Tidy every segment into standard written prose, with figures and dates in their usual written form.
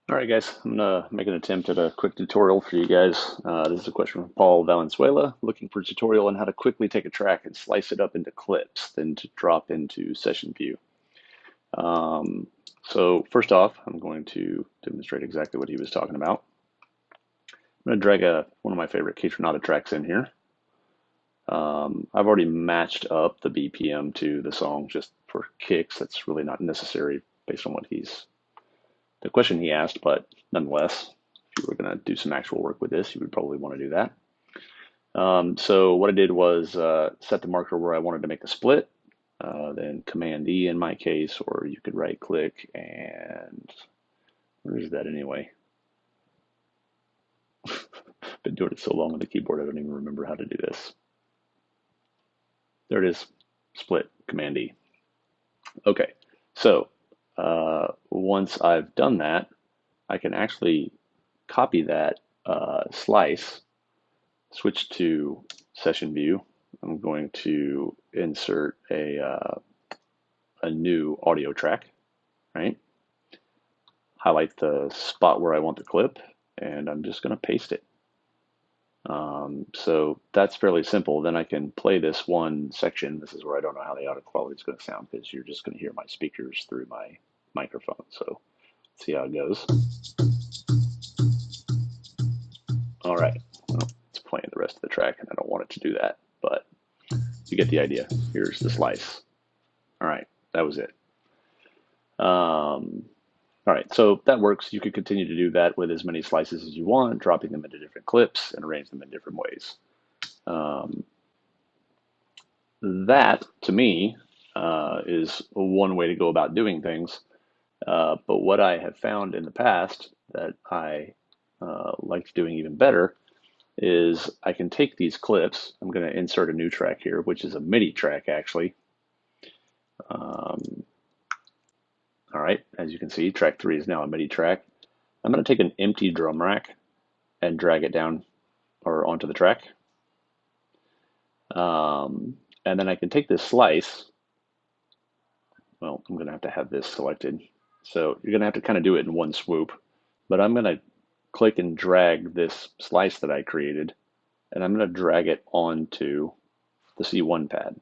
All right, guys, I'm gonna make an attempt at a quick tutorial for you guys. This is a question from Paul Valenzuela, looking for a tutorial on how to quickly take a track and slice it up into clips, then to drop into session view. Um, so first off, I'm going to demonstrate exactly what he was talking about. I'm gonna drag one of my favorite Kaytranada tracks in here. I've already matched up the BPM to the song just for kicks. That's really not necessary based on the question he asked, but nonetheless, if you were going to do some actual work with this, you would probably want to do that. So what I did was set the marker where I wanted to make the split, then Command E in my case, or you could right click and where is that anyway? Been doing it so long on the keyboard, I don't even remember how to do this. There it is, split, Command E. Okay, so once I've done that, I can actually copy that slice, switch to session view. I'm going to insert a new audio track, right? Highlight the spot where I want the clip, and I'm just going to paste it. So that's fairly simple. Then I can play this one section. This is where I don't know how the audio quality is going to sound because you're just going to hear my speakers through my microphone. So let's see how it goes. All right, well, it's playing the rest of the track, and I don't want it to do that, but you get the idea. Here's the slice. All right, that was it. All right, so that works. You could continue to do that with as many slices as you want, dropping them into different clips and arrange them in different ways. Um, that, to me, is one way to go about doing things. But what I have found in the past that I liked doing even better is I can take these clips. I'm going to insert a new track here, which is a MIDI track, actually. Um, all right, as you can see, track 3 is now a MIDI track. I'm going to take an empty drum rack and drag it down or onto the track. And then I can take this slice. Well, I'm going to have this selected. So you're going to have to kind of do it in one swoop. But I'm going to click and drag this slice that I created, and I'm going to drag it onto the C1 pad.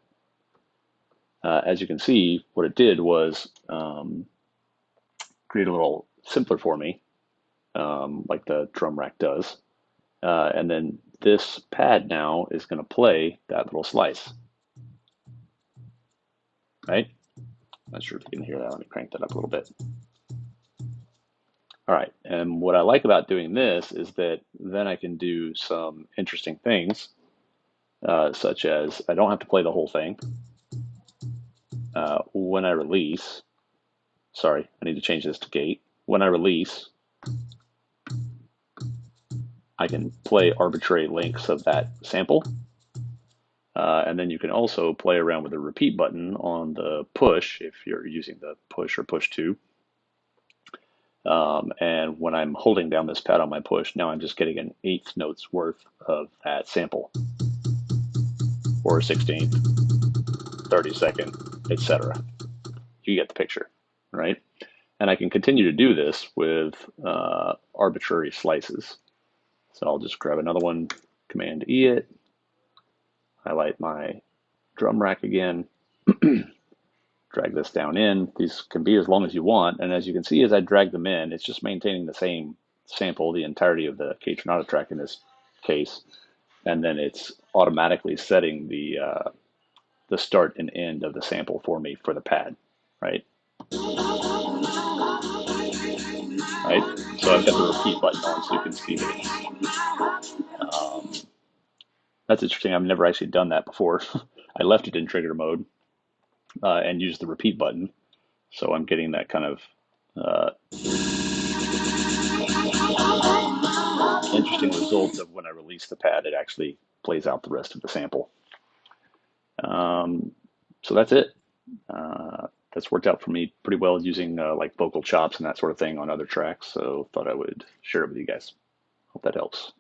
As you can see, what it did was create a little simpler for me, like the drum rack does. And then this pad now is going to play that little slice, right? Not sure if you can hear that. Let me crank that up a little bit. All right, and what I like about doing this is that then I can do some interesting things, such as I don't have to play the whole thing. When I release, sorry, I need to change this to gate. When I release, I can play arbitrary lengths of that sample. And then you can also play around with the repeat button on the push if you're using the push or push 2. And when I'm holding down this pad on my push, now I'm just getting an 1/8 note's worth of that sample, or a 16th, 32nd, etc. You get the picture, right? And I can continue to do this with arbitrary slices. So I'll just grab another one, Command E it, highlight my drum rack again, drag this down in. These can be as long as you want. And as you can see, as I drag them in, it's just maintaining the same sample, the entirety of the Kaytranada track in this case. And then it's automatically setting the start and end of the sample for me for the pad, right? Right? So I've got the repeat button on so you can see that that's interesting. I've never actually done that before. I left it in trigger mode and used the repeat button. So I'm getting that kind of interesting result of when I release the pad, it actually plays out the rest of the sample. So that's it. That's worked out for me pretty well using like vocal chops and that sort of thing on other tracks. So thought I would share it with you guys. Hope that helps.